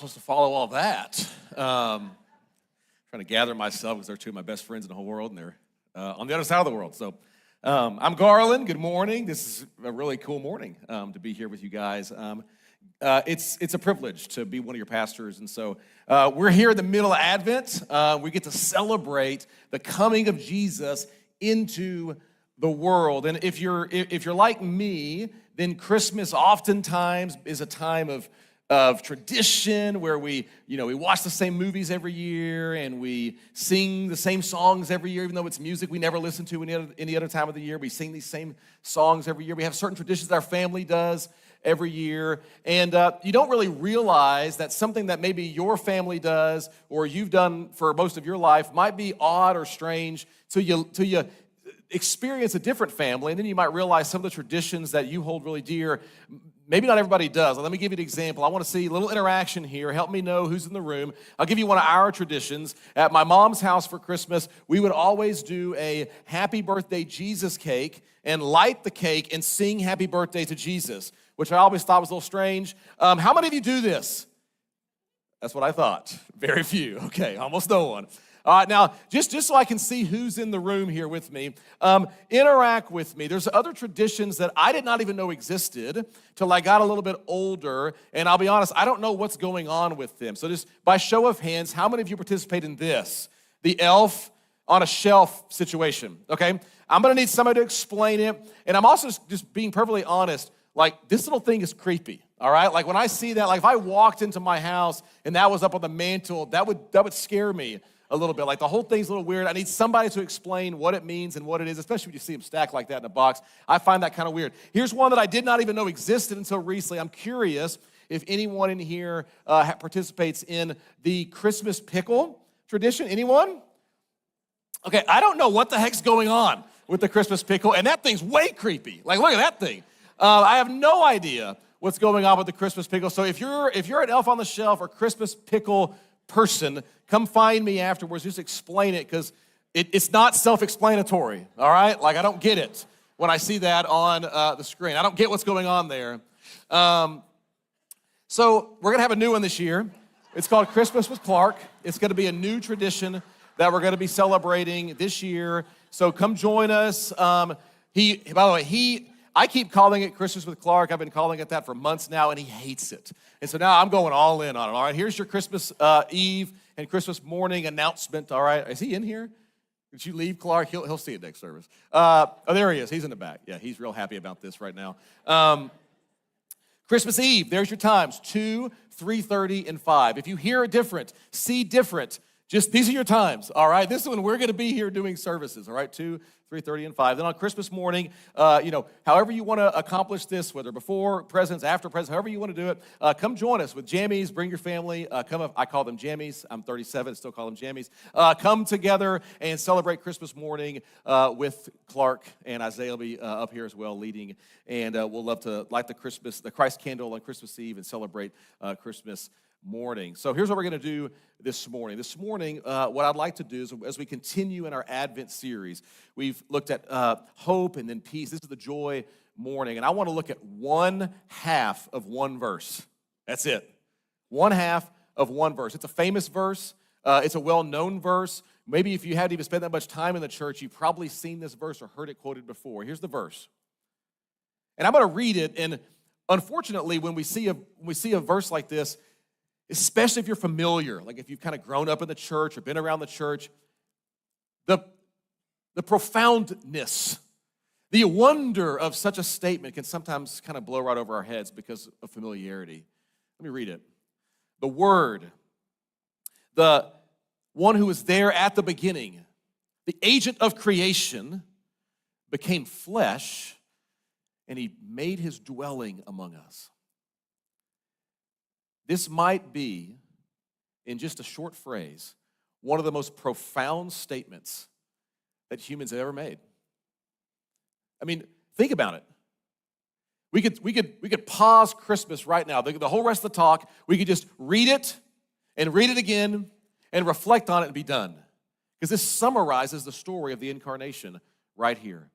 Supposed to follow all that. Trying to gather myself because they're two of my best friends in the whole world, and they're on the other side of the world. So I'm Garland. Good morning. This is a really cool morning to be here with you guys. It's a privilege to be one of your pastors, and so we're here in the middle of Advent. We get to celebrate the coming of Jesus into the world. And if you're like me, then Christmas oftentimes is a time of tradition where we watch the same movies every year and we sing the same songs every year, even though it's music we never listen to any other time of the year. We sing these same songs every year. We have certain traditions that our family does every year. And you don't really realize that something that maybe your family does or you've done for most of your life might be odd or strange till you experience a different family, and then you might realize some of the traditions that you hold really dear, maybe not everybody does. Let me give you an example. I want to see a little interaction here. Help me know who's in the room. I'll give you one of our traditions. At my mom's house for Christmas, we would always do a happy birthday Jesus cake and light the cake and sing happy birthday to Jesus, which I always thought was a little strange. How many of you do this? That's what I thought. Very few. Okay, almost no one. All right, now, just so I can see who's in the room here with me, interact with me. There's other traditions that I did not even know existed till I got a little bit older, and I'll be honest, I don't know what's going on with them. So just by show of hands, how many of you participate in this? The elf on a shelf situation, okay? I'm going to need somebody to explain it, and I'm also just being perfectly honest, like, this little thing is creepy, all right? Like, when I see that, like, if I walked into my house and that was up on the mantle, that would scare me a little bit. Like, the whole thing's a little weird. I need somebody to explain what it means and what it is, especially when you see them stacked like that in a box. I find that kind of weird. Here's one that I did not even know existed until recently. I'm curious if anyone in here participates in the Christmas pickle tradition. Anyone? Okay, I don't know what the heck's going on with the Christmas pickle, and that thing's way creepy. Like, look at that thing. I have no idea what's going on with the Christmas pickle. So if you're an elf on the shelf or Christmas pickle person, come find me afterwards. Just explain it, because it's not self-explanatory, all right? Like, I don't get it when I see that on the screen. I don't get what's going on there. So we're going to have a new one this year. It's called Christmas with Clark. It's going to be a new tradition that we're going to be celebrating this year. So come join us. By the way, I keep calling it Christmas with Clark. I've been calling it that for months now, and he hates it. And so now I'm going all in on it, all right? Here's your Christmas Eve and Christmas morning announcement, all right? Is he in here? Did you leave, Clark? He'll see it next service. Oh, there he is. He's in the back. Yeah, he's real happy about this right now. Christmas Eve, there's your times, 2, 3:30, and 5. If you hear it different, see different, just these are your times, all right? This is when we're going to be here doing services, all right? 2, 3:30, and 5. Then on Christmas morning, however you want to accomplish this, whether before presents, after presents, however you want to do it, come join us with jammies. Bring your family. I call them jammies. I'm 37, still call them jammies. Come together and celebrate Christmas morning with Clark, and Isaiah will be up here as well leading. And we'll love to light the Christ candle on Christmas Eve and celebrate Christmas morning. So here's what we're going to do this morning. This morning, what I'd like to do is, as we continue in our Advent series, we've looked at hope and then peace. This is the joy morning, and I want to look at one half of one verse. That's it. One half of one verse. It's a famous verse. It's a well-known verse. Maybe if you haven't even spent that much time in the church, you've probably seen this verse or heard it quoted before. Here's the verse. And I'm going to read it, and unfortunately, when we see a verse like this, especially if you're familiar, like if you've kind of grown up in the church or been around the church, the profoundness, the wonder of such a statement can sometimes kind of blow right over our heads because of familiarity. Let me read it. The Word, the one who was there at the beginning, the agent of creation, became flesh, and he made his dwelling among us. This might be, in just a short phrase, one of the most profound statements that humans have ever made. I mean, think about it. We could pause Christmas right now. The whole rest of the talk, we could just read it again and reflect on it and be done. Because this summarizes the story of the incarnation right here.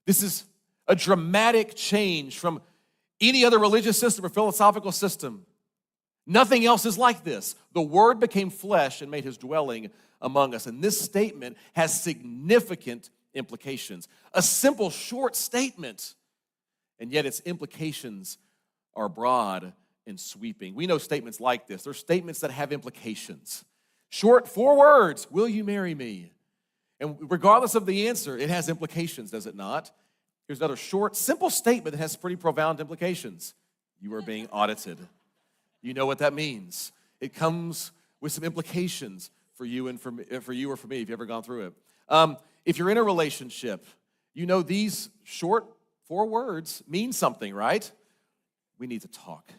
This is a dramatic change from any other religious system or philosophical system. Nothing else is like this. The Word became flesh and made his dwelling among us. And this statement has significant implications. A simple, short statement, and yet its implications are broad and sweeping. We know statements like this. They're statements that have implications. Short, 4 words, will you marry me? And regardless of the answer, it has implications, does it not? Here's another short, simple statement that has pretty profound implications. You are being audited. You know what that means. It comes with some implications for you and for you or for me if you've ever gone through it. If you're in a relationship, you know these short 4 words mean something, right? We need to talk.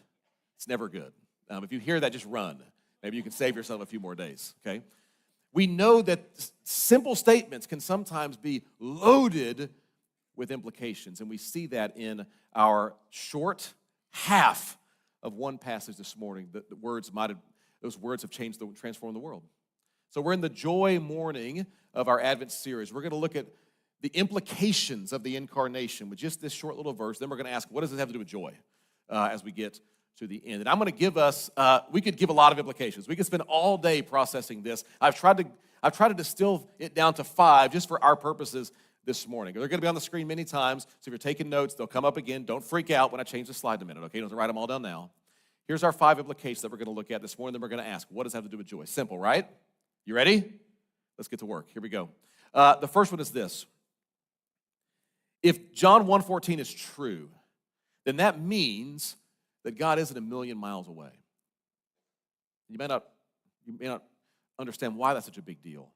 It's never good. If you hear that, just run. Maybe you can save yourself a few more days, okay? We know that simple statements can sometimes be loaded with implications, and we see that in our short half of one passage this morning. Those words have transformed the world. So we're in the joy morning of our Advent series. We're going to look at the implications of the incarnation with just this short little verse. Then we're going to ask, what does this have to do with joy as we get to the end? And I'm going to give us, we could give a lot of implications. We could spend all day processing this. I've tried to distill it down to 5 just for our purposes this morning. They're going to be on the screen many times, so if you're taking notes, they'll come up again. Don't freak out when I change the slide in a minute, okay? You don't have to write them all down now. Here's our 5 implications that we're going to look at this morning. Then we're going to ask, what does that have to do with joy? Simple, right? You ready? Let's get to work. Here we go. The first one is this. If John 1:14 is true, then that means that God isn't a million miles away. You may not understand why that's such a big deal.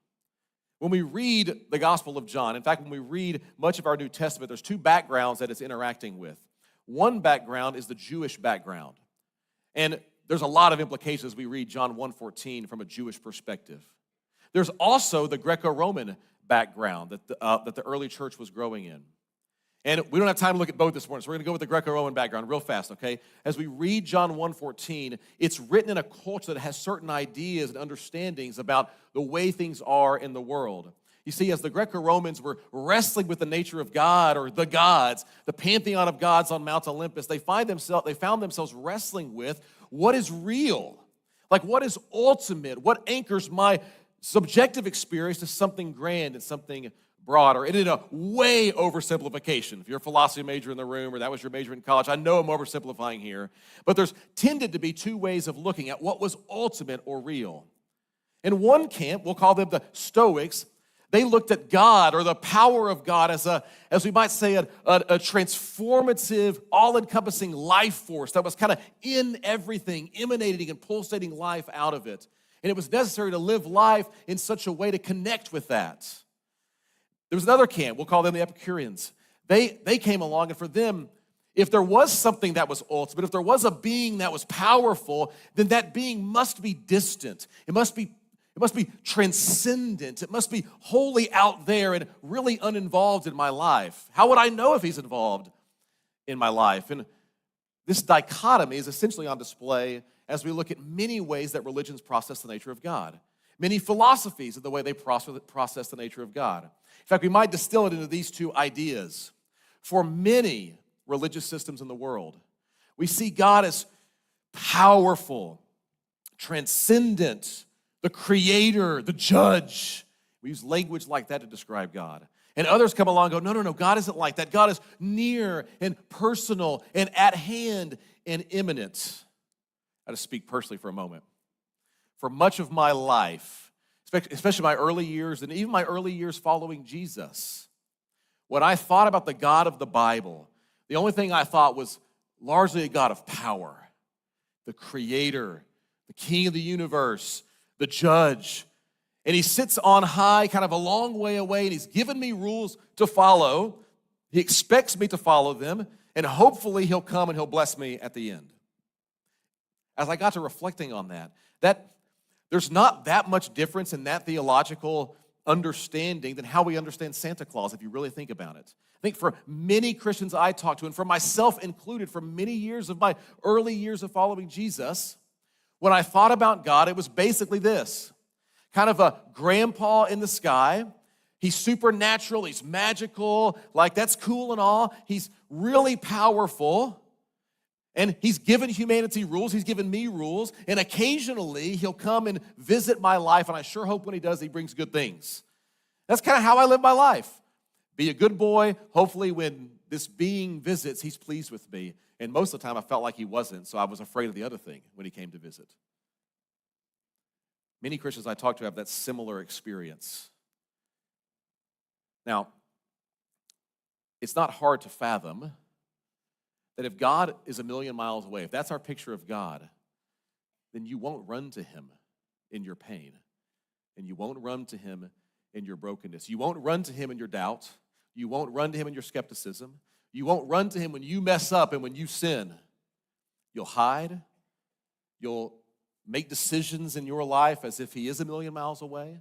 When we read the Gospel of John, in fact, when we read much of our New Testament, there's 2 backgrounds that it's interacting with. One background is the Jewish background. And there's a lot of implications as we read John 1:14 from a Jewish perspective. There's also the Greco-Roman background that the early church was growing in. And we don't have time to look at both this morning, so we're going to go with the Greco-Roman background real fast, okay? As we read John 1:14, it's written in a culture that has certain ideas and understandings about the way things are in the world. You see, as the Greco-Romans were wrestling with the nature of God or the gods, the pantheon of gods on Mount Olympus, they found themselves wrestling with what is real, like what is ultimate, what anchors my subjective experience to something grand and something broader. It is a way oversimplification. If you're a philosophy major in the room or that was your major in college, I know I'm oversimplifying here, but there's tended to be 2 ways of looking at what was ultimate or real. In one camp, we'll call them the Stoics, they looked at God or the power of God as we might say, a transformative, all-encompassing life force that was kind of in everything, emanating and pulsating life out of it. And it was necessary to live life in such a way to connect with that. There was another camp, we'll call them the Epicureans. They came along, and for them, if there was something that was ultimate, if there was a being that was powerful, then that being must be distant. It must be transcendent. It must be wholly out there and really uninvolved in my life. How would I know if he's involved in my life? And this dichotomy is essentially on display as we look at many ways that religions process the nature of God. Many philosophies of the way they process the nature of God. In fact, we might distill it into these 2 ideas. For many religious systems in the world, we see God as powerful, transcendent, the creator, the judge. We use language like that to describe God. And others come along and go, no, God isn't like that. God is near and personal and at hand and imminent. I just speak personally for a moment. For much of my life, especially my early years and even my early years following Jesus, when I thought about the God of the Bible, the only thing I thought was largely a God of power, the creator, the king of the universe, the judge. And he sits on high, kind of a long way away, and he's given me rules to follow. He expects me to follow them, and hopefully he'll come and he'll bless me at the end. As I got to reflecting on that there's not that much difference in that theological understanding than how we understand Santa Claus, if you really think about it. I think for many Christians I talk to, and for myself included, for many years of my early years of following Jesus, when I thought about God, it was basically this. Kind of a grandpa in the sky. He's supernatural, he's magical, like that's cool and all. He's really powerful. And he's given humanity rules. He's given me rules. And occasionally, he'll come and visit my life. And I sure hope when he does, he brings good things. That's kind of how I live my life. Be a good boy. Hopefully, when this being visits, he's pleased with me. And most of the time, I felt like he wasn't. So I was afraid of the other thing when he came to visit. Many Christians I talk to have that similar experience. Now, it's not hard to fathom that if God is a million miles away, if that's our picture of God, then you won't run to him in your pain. And you won't run to him in your brokenness. You won't run to him in your doubt. You won't run to him in your skepticism. You won't run to him when you mess up and when you sin. You'll hide. You'll make decisions in your life as if he is a million miles away.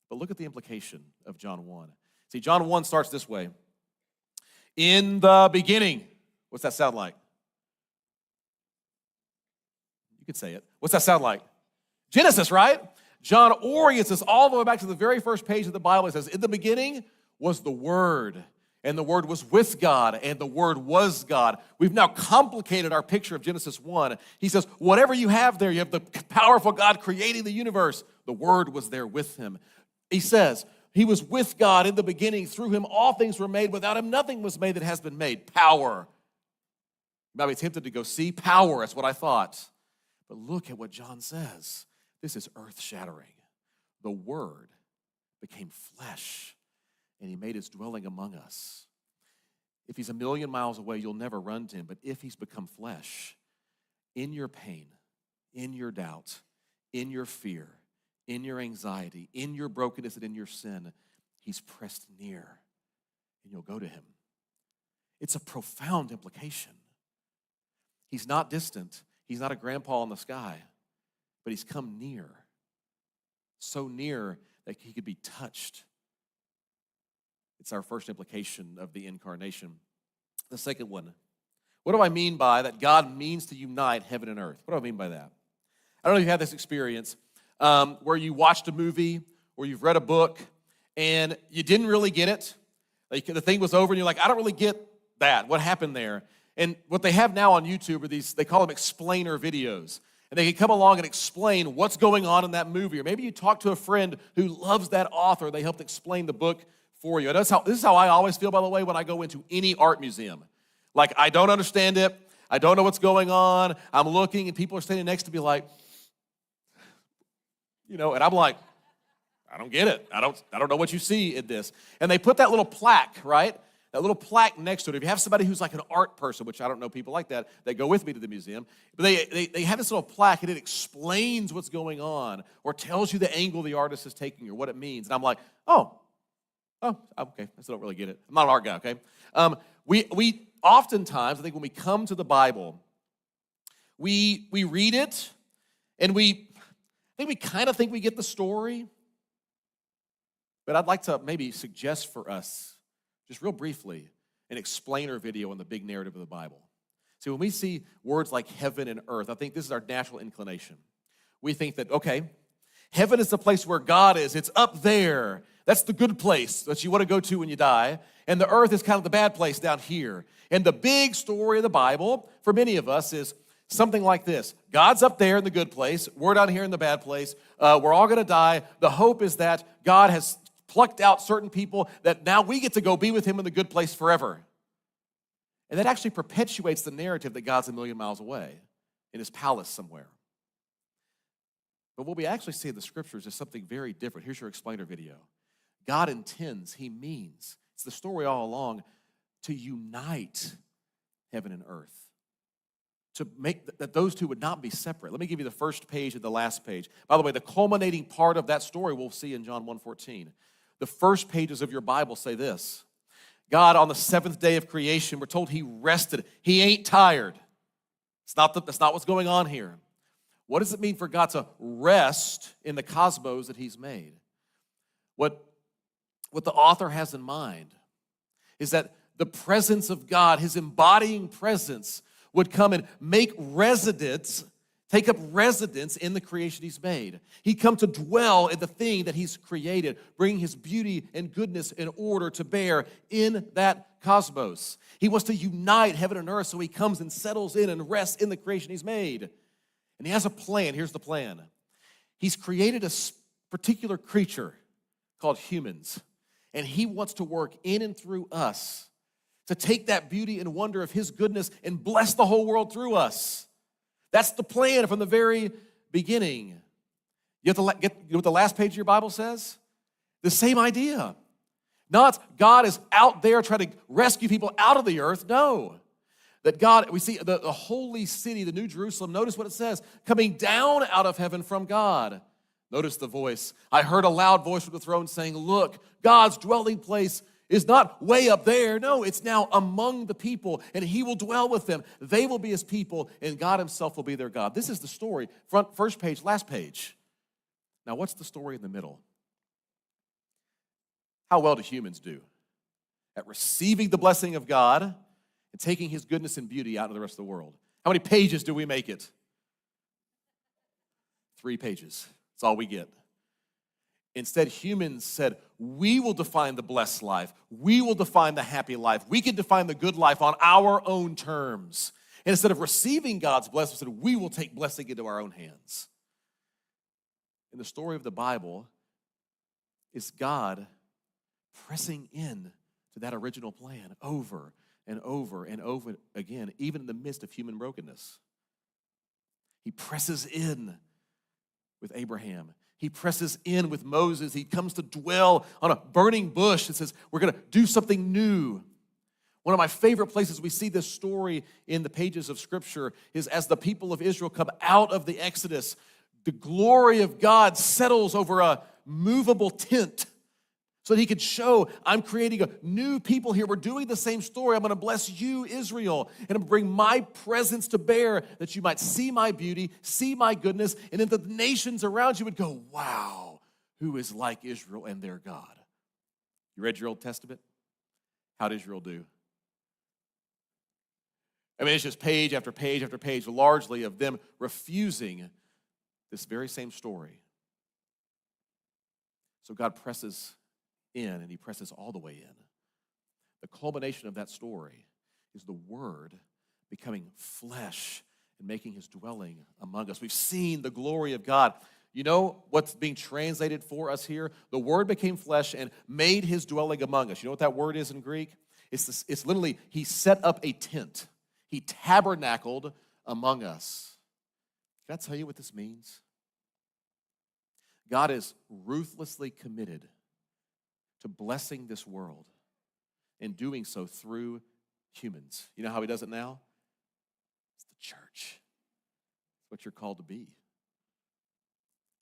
But look at the implication of John 1. See, John 1 starts this way. In the beginning. What's that sound like? You could say it. What's that sound like? Genesis, right? John orients us all the way back to the very first page of the Bible. It says, in the beginning was the Word, and the Word was with God, and the Word was God. We've now complicated our picture of Genesis 1. He says, whatever you have there, you have the powerful God creating the universe. The Word was there with him. He says, he was with God in the beginning. Through him, all things were made. Without him, nothing was made that has been made. Power. You might be tempted to go, see, power. That's what I thought. But look at what John says. This is earth-shattering. The Word became flesh, and he made his dwelling among us. If he's a million miles away, you'll never run to him. But if he's become flesh, in your pain, in your doubt, in your fear, in your anxiety, in your brokenness, and in your sin, he's pressed near, and you'll go to him. It's a profound implication. He's not distant. He's not a grandpa in the sky, but he's come near, so near that he could be touched. It's our first implication of the incarnation. The second one, what do I mean by that God means to unite heaven and earth? What do I mean by that? I don't know if you had this experience where you watched a movie or you've read a book and you didn't really get it. Like the thing was over and you're like, I don't really get that. What happened there? And what they have now on YouTube are these, they call them explainer videos. And they can come along and explain what's going on in that movie. Or maybe you talk to a friend who loves that author. They helped explain the book for you. And this is how I always feel, by the way, when I go into any art museum. Like, I don't understand it. I don't know what's going on. I'm looking, and people are standing next to me like, and I'm like, I don't get it. I don't know what you see in this. And they put that little plaque, right? That little plaque next to it. If you have somebody who's like an art person, which I don't know people like that go with me to the museum, but they have this little plaque, and it explains what's going on or tells you the angle the artist is taking or what it means. And I'm like, oh, okay. I still don't really get it. I'm not an art guy, okay? We oftentimes, I think when we come to the Bible, we read it, and we kind of think we get the story, but I'd like to maybe suggest for us, just real briefly, an explainer video on the big narrative of the Bible. See, when we see words like heaven and earth, I think this is our natural inclination. We think that, okay, heaven is the place where God is. It's up there. That's the good place that you want to go to when you die. And the earth is kind of the bad place down here. And the big story of the Bible, for many of us, is something like this. God's up there in the good place. We're down here in the bad place. We're all going to die. The hope is that God has plucked out certain people that now we get to go be with him in the good place forever. And that actually perpetuates the narrative that God's a million miles away in his palace somewhere. But what we actually see in the scriptures is something very different. Here's your explainer video. God intends, he means, it's the story all along, to unite heaven and earth. To make that those two would not be separate. Let me give you the first page and the last page. By the way, the culminating part of that story we'll see in John 1:14. The first pages of your Bible say this. God, on the seventh day of creation, we're told he rested. He ain't tired. That's not what's going on here. What does it mean for God to rest in the cosmos that he's made? What the author has in mind is that the presence of God, his embodying presence, would come and make residence, take up residence in the creation he's made. He'd come to dwell in the thing that he's created, bringing his beauty and goodness and order to bear in that cosmos. He wants to unite heaven and earth, so he comes and settles in and rests in the creation he's made. And he has a plan. Here's the plan. He's created a particular creature called humans, and he wants to work in and through us to take that beauty and wonder of his goodness and bless the whole world through us. That's the plan from the very beginning. You know what the last page of your Bible says? The same idea. Not God is out there trying to rescue people out of the earth. No. That God, we see the holy city, the New Jerusalem, notice what it says, coming down out of heaven from God. Notice the voice. I heard a loud voice from the throne saying, look, God's dwelling place is not way up there. No, it's now among the people, and he will dwell with them. They will be his people, and God himself will be their God. This is the story. First page, last page. Now, what's the story in the middle? How well do humans do at receiving the blessing of God and taking his goodness and beauty out to the rest of the world? How many pages do we make it? 3 pages. That's all we get. Instead, humans said, we will define the blessed life. We will define the happy life. We can define the good life on our own terms. And instead of receiving God's blessing, said, we will take blessing into our own hands. And the story of the Bible is God pressing in to that original plan over and over and over again, even in the midst of human brokenness. He presses in with Abraham. He presses in with Moses. He comes to dwell on a burning bush and says, we're going to do something new. One of my favorite places we see this story in the pages of Scripture is as the people of Israel come out of the Exodus, the glory of God settles over a movable tent so that he could show, I'm creating a new people here. We're doing the same story. I'm going to bless you, Israel, and I'm going to bring my presence to bear that you might see my beauty, see my goodness, and then the nations around you would go, wow, who is like Israel and their God? You read your Old Testament? How'd Israel do? I mean, it's just page after page after page, largely of them refusing this very same story. So God presses in, and he presses all the way in. The culmination of that story is the Word becoming flesh and making his dwelling among us. We've seen the glory of God. You know what's being translated for us here? The Word became flesh and made his dwelling among us. You know what that word is in Greek? It's literally, he set up a tent. He tabernacled among us. Can I tell you what this means? God is ruthlessly committed to blessing this world and doing so through humans. You know how he does it now? It's the church. It's what you're called to be.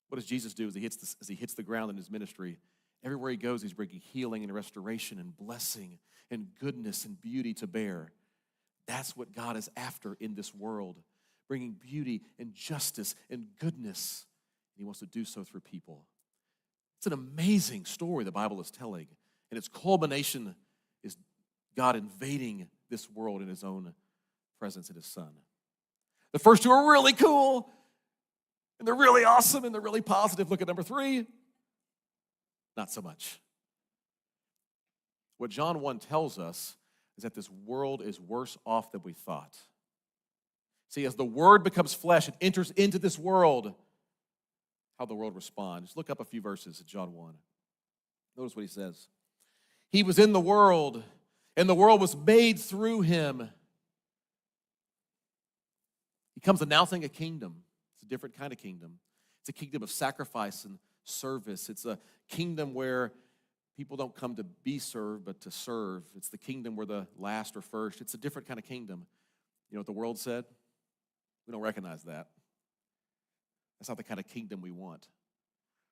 What does Jesus do as he hits the ground in his ministry? Everywhere he goes, he's bringing healing and restoration and blessing and goodness and beauty to bear. That's what God is after in this world, bringing beauty and justice and goodness. And he wants to do so through people. It's an amazing story the Bible is telling, and its culmination is God invading this world in his own presence in his Son. The first 2 are really cool, and they're really awesome, and they're really positive. Look at number 3. Not so much. What John 1 tells us is that this world is worse off than we thought. See, as the Word becomes flesh and enters into this world, how the world responds. Look up a few verses in John 1. Notice what he says. He was in the world, and the world was made through him. He comes announcing a kingdom. It's a different kind of kingdom. It's a kingdom of sacrifice and service. It's a kingdom where people don't come to be served, but to serve. It's the kingdom where the last are first. It's a different kind of kingdom. You know what the world said? We don't recognize that. That's not the kind of kingdom we want.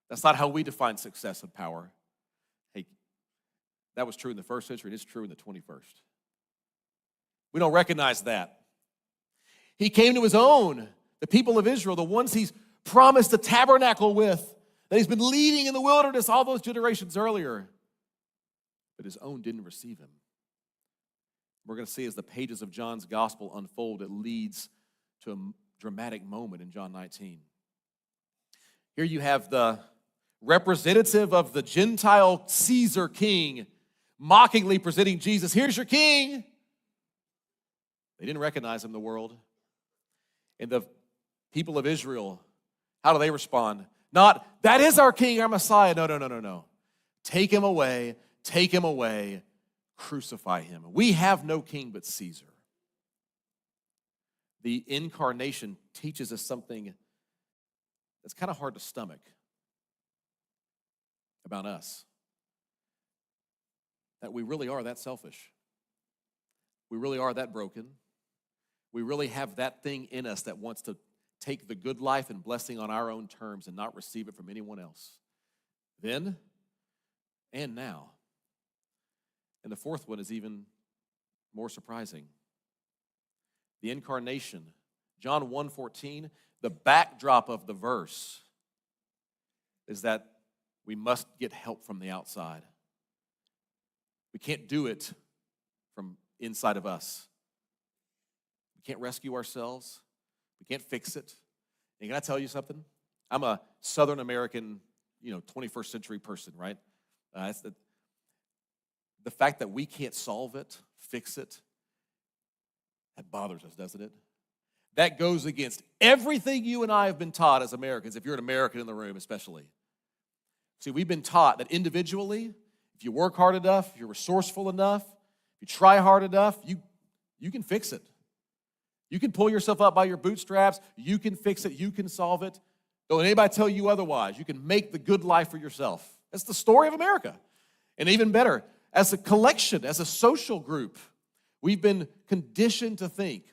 That's not how we define success and power. Hey, that was true in the first century. It is true in the 21st. We don't recognize that. He came to his own, the people of Israel, the ones he's promised to tabernacle with, that he's been leading in the wilderness all those generations earlier. But his own didn't receive him. We're going to see as the pages of John's gospel unfold, it leads to dramatic moment in John 19. Here you have the representative of the Gentile Caesar king mockingly presenting Jesus. Here's your king. They didn't recognize him in the world. And the people of Israel, how do they respond? Not, that is our king, our Messiah. No. Take him away, crucify him. We have no king but Caesar. The incarnation teaches us something that's kind of hard to stomach about us. That we really are that selfish. We really are that broken. We really have that thing in us that wants to take the good life and blessing on our own terms and not receive it from anyone else. Then and now. And the fourth one is even more surprising. The incarnation. John 1:14, the backdrop of the verse is that we must get help from the outside. We can't do it from inside of us. We can't rescue ourselves. We can't fix it. And can I tell you something? I'm a Southern American, 21st century person, right? That's the fact that we can't solve it, fix it, that bothers us, doesn't it? That goes against everything you and I have been taught as Americans, if you're an American in the room especially. See, we've been taught that individually, if you work hard enough, if you're resourceful enough, if you try hard enough, you can fix it. You can pull yourself up by your bootstraps. You can fix it. You can solve it. Don't let anybody tell you otherwise. You can make the good life for yourself. That's the story of America. And even better, as a collection, as a social group, we've been conditioned to think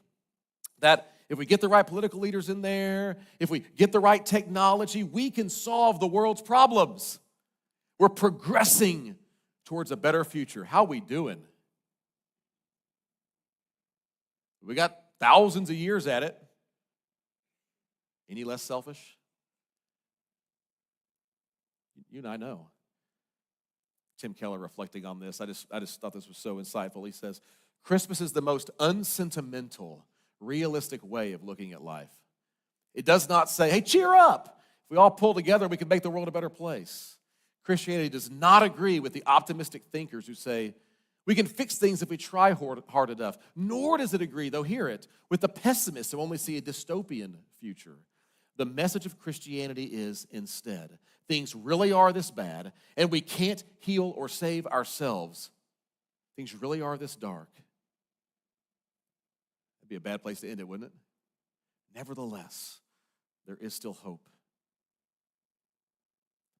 that if we get the right political leaders in there, if we get the right technology, we can solve the world's problems. We're progressing towards a better future. How we doing? We got thousands of years at it. Any less selfish? You and I know. Tim Keller reflecting on this, I just thought this was so insightful. He says, Christmas is the most unsentimental, realistic way of looking at life. It does not say, hey, cheer up. If we all pull together, we can make the world a better place. Christianity does not agree with the optimistic thinkers who say, we can fix things if we try hard enough. Nor does it agree, though hear it, with the pessimists who only see a dystopian future. The message of Christianity is instead, things really are this bad, and we can't heal or save ourselves. Things really are this dark. That'd be a bad place to end it, wouldn't it? Nevertheless, there is still hope.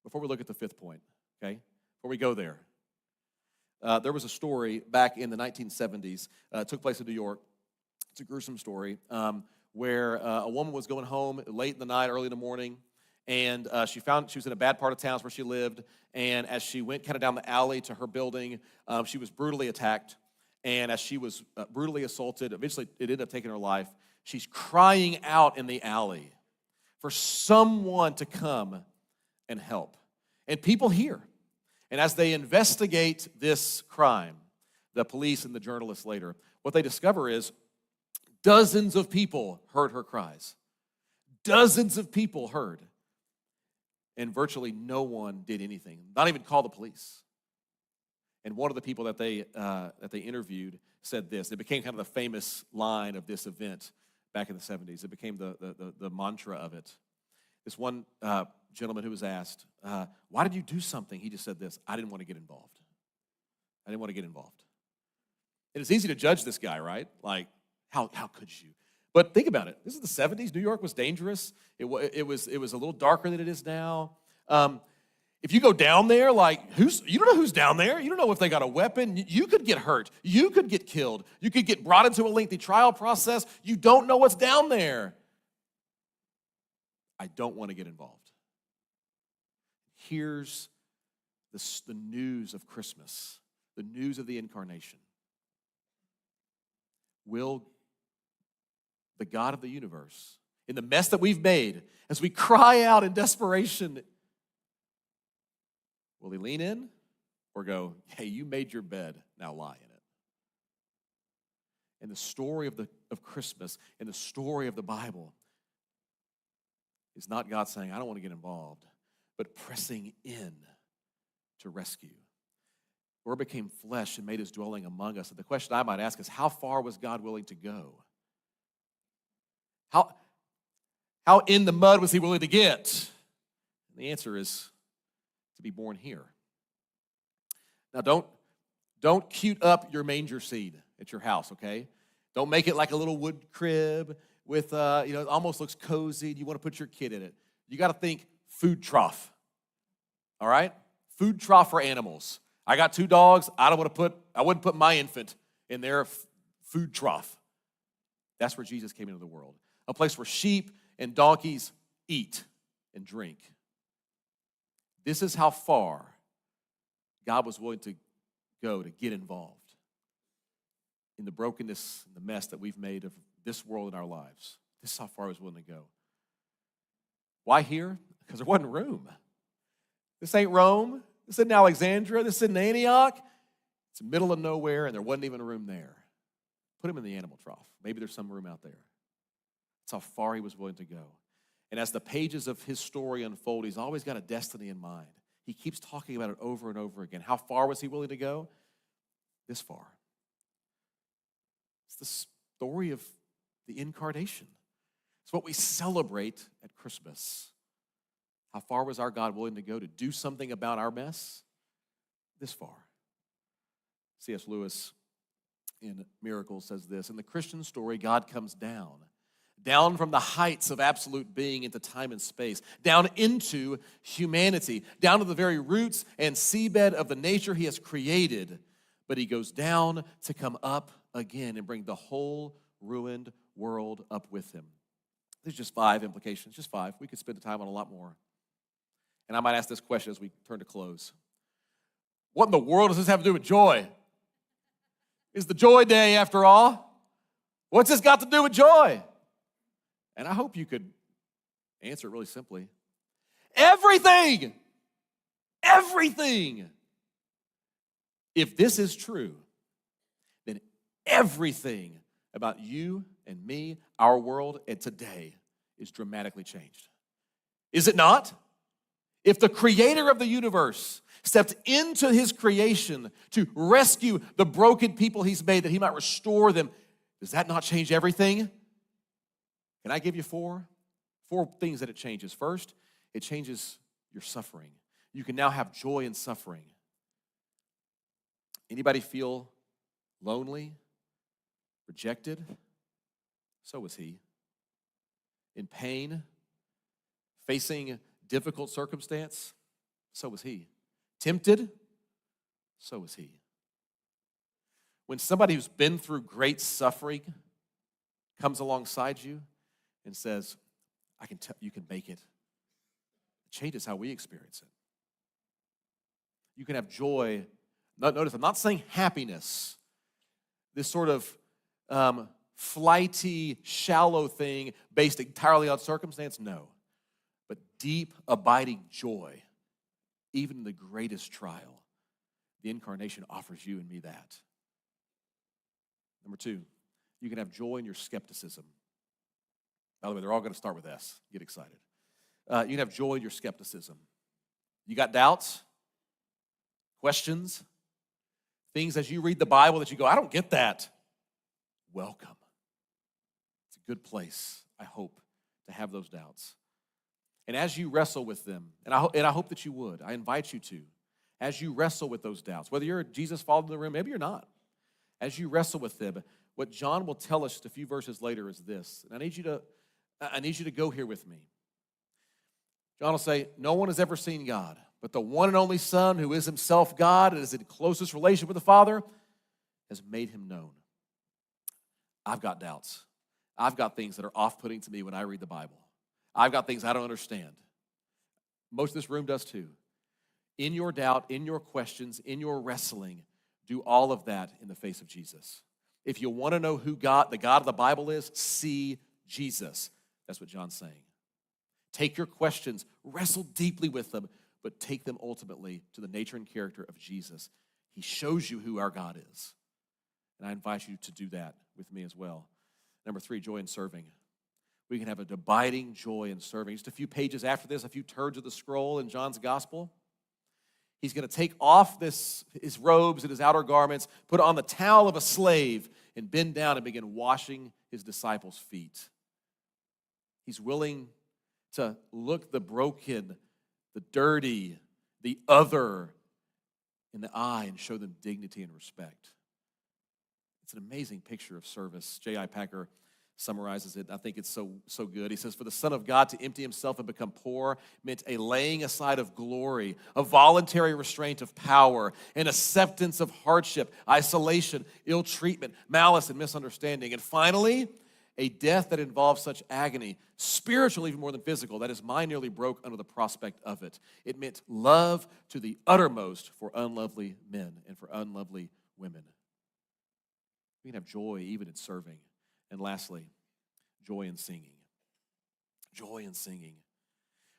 Before we look at the fifth point, okay, before we go there, there was a story back in the 1970s. It took place in New York. It's a gruesome story where a woman was going home late in the night, early in the morning, and she was in a bad part of town where she lived, and as she went kind of down the alley to her building, she was brutally attacked, and as she was brutally assaulted, eventually it ended up taking her life. She's crying out in the alley for someone to come and help. And people hear. And as they investigate this crime, the police and the journalists later, what they discover is dozens of people heard her cries. Dozens of people heard. And virtually no one did anything, not even call the police. And one of the people that they interviewed said this. It became kind of the famous line of this event back in the 70s. It became the mantra of it. This one gentleman who was asked, why did you do something? He just said this, I didn't want to get involved. I didn't want to get involved. And it's easy to judge this guy, right? Like, how could you? But think about it. This is the 70s. New York was dangerous. It was a little darker than it is now. If you go down there, you don't know who's down there. You don't know if they got a weapon. You could get hurt. You could get killed. You could get brought into a lengthy trial process. You don't know what's down there. I don't want to get involved. Here's the news of Christmas, the news of the incarnation. Will the God of the universe, in the mess that we've made, as we cry out in desperation, will he lean in or go, hey, you made your bed, now lie in it? And the story of Christmas and the story of the Bible is not God saying, I don't want to get involved, but pressing in to rescue. The Word became flesh and made his dwelling among us. And the question I might ask is, how far was God willing to go? How in the mud was he willing to get? And the answer is to be born here. Now, don't cute up your manger seed at your house, okay? Don't make it like a little wood crib with, it almost looks cozy. You want to put your kid in it. You got to think food trough, all right? Food trough for animals. I got 2 dogs. I wouldn't put my infant in their food trough. That's where Jesus came into the world. A place where sheep and donkeys eat and drink. This is how far God was willing to go to get involved in the brokenness and the mess that we've made of this world in our lives. This is how far he was willing to go. Why here? Because there wasn't room. This ain't Rome. This isn't Alexandria. This isn't Antioch. It's the middle of nowhere, and there wasn't even room there. Put him in the animal trough. Maybe there's some room out there. That's how far he was willing to go. And as the pages of his story unfold, he's always got a destiny in mind. He keeps talking about it over and over again. How far was he willing to go? This far. It's the story of the incarnation. It's what we celebrate at Christmas. How far was our God willing to go to do something about our mess? This far. C.S. Lewis in Miracles says this, in the Christian story, God comes down from the heights of absolute being into time and space, down into humanity, down to the very roots and seabed of the nature he has created. But he goes down to come up again and bring the whole ruined world up with him. There's just 5 implications, just 5. We could spend the time on a lot more. And I might ask this question as we turn to close. What in the world does this have to do with joy? It's the joy day after all. What's this got to do with joy? And I hope you could answer it really simply. Everything! Everything! If this is true, then everything about you and me, our world, and today is dramatically changed. Is it not? If the creator of the universe stepped into his creation to rescue the broken people he's made that he might restore them, does that not change everything? Can I give you 4 things that it changes? First, it changes your suffering. You can now have joy in suffering. Anybody feel lonely, rejected? So was he. In pain, facing difficult circumstance? So was he. Tempted? So was he. When somebody who's been through great suffering comes alongside you and says, I can tell you can make it, it changes how we experience it. You can have joy. Notice, I'm not saying happiness, this sort of flighty, shallow thing based entirely on circumstance, no. But deep, abiding joy, even in the greatest trial. The incarnation offers you and me that. Number 2, you can have joy in your skepticism. By the way, they're all going to start with S. Get excited. You can have joy in your skepticism. You got doubts, questions, things as you read the Bible that you go, I don't get that. Welcome. It's a good place, I hope, to have those doubts. And as you wrestle with them, and I hope that you would, I invite you to, as you wrestle with those doubts, whether you're a Jesus follower in the room, maybe you're not, as you wrestle with them, what John will tell us just a few verses later is this, and I need you to go here with me. John will say, no one has ever seen God, but the one and only Son, who is himself God and is in closest relation with the Father, has made him known. I've got doubts. I've got things that are off-putting to me when I read the Bible. I've got things I don't understand. Most of this room does too. In your doubt, in your questions, in your wrestling, do all of that in the face of Jesus. If you want to know who God, the God of the Bible is, see Jesus. That's what John's saying. Take your questions, wrestle deeply with them, but take them ultimately to the nature and character of Jesus. He shows you who our God is. And I invite you to do that with me as well. Number 3, joy in serving. we can have an abiding joy in serving. Just a few pages after this, a few turns of the scroll in John's gospel, he's going to take off his robes and his outer garments, put on the towel of a slave, and bend down and begin washing his disciples' feet. He's willing to look the broken, the dirty, the other in the eye and show them dignity and respect. It's an amazing picture of service. J.I. Packer summarizes it. I think it's so good. He says, for the Son of God to empty himself and become poor meant a laying aside of glory, a voluntary restraint of power, an acceptance of hardship, isolation, ill treatment, malice, and misunderstanding. And finally, a death that involves such agony, spiritual even more than physical, that his mind nearly broke under the prospect of it. It meant love to the uttermost for unlovely men and for unlovely women. We can have joy even in serving. And lastly, joy in singing. Joy in singing.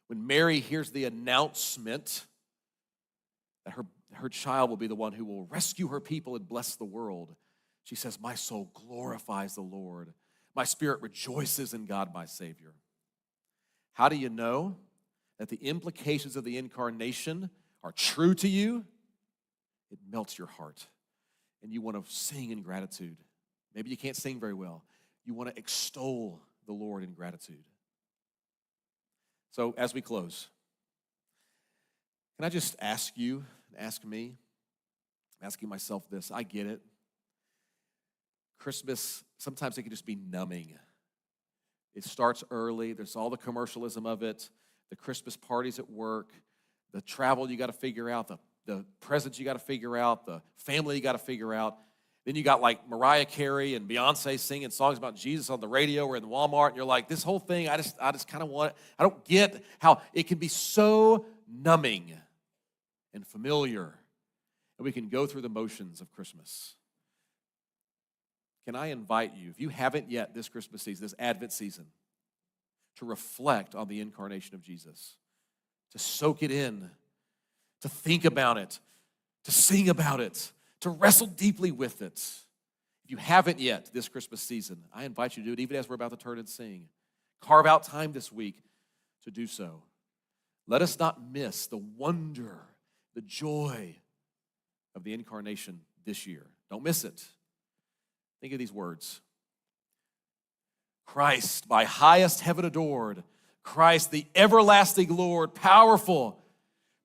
When Mary hears the announcement that her child will be the one who will rescue her people and bless the world, she says, my soul glorifies the Lord. My spirit rejoices in God, my Savior. How do you know that the implications of the incarnation are true to you? It melts your heart, and you want to sing in gratitude. Maybe you can't sing very well. You want to extol the Lord in gratitude. So as we close, can I just ask you, ask me, I'm asking myself this. I get it. Christmas, sometimes it can just be numbing. It starts early. There's all the commercialism of it, the Christmas parties at work, the travel you got to figure out, the presents you got to figure out, the family you got to figure out. Then you got like Mariah Carey and Beyonce singing songs about Jesus on the radio or in Walmart, and you're like, this whole thing, I just kind of want it. I don't get how it can be so numbing and familiar, and we can go through the motions of Christmas. Can I invite you, if you haven't yet this Christmas season, this Advent season, to reflect on the incarnation of Jesus, to soak it in, to think about it, to sing about it, to wrestle deeply with it. If you haven't yet this Christmas season, I invite you to do it even as we're about to turn and sing. Carve out time this week to do so. Let us not miss the wonder, the joy of the incarnation this year. Don't miss it. Think of these words. Christ, by highest heaven adored, Christ, the everlasting Lord, powerful,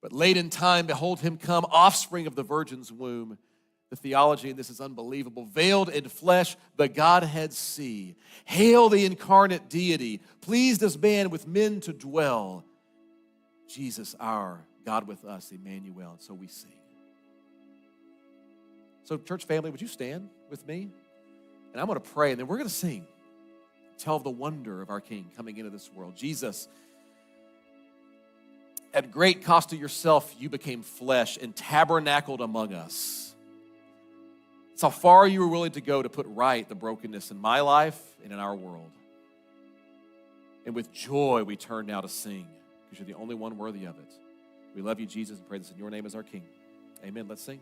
but late in time, behold him come, offspring of the virgin's womb. The theology in this is unbelievable. Veiled in flesh, the Godhead see. Hail the incarnate deity, pleased as man with men to dwell. Jesus, our God with us, Emmanuel. And so we sing. So church family, would you stand with me? And I'm going to pray, and then we're going to sing. Tell of the wonder of our King coming into this world. Jesus, at great cost to yourself, you became flesh and tabernacled among us. It's how far you were willing to go to put right the brokenness in my life and in our world. And with joy, we turn now to sing, because you're the only one worthy of it. We love you, Jesus, and pray this in your name as our King. Amen. Let's sing.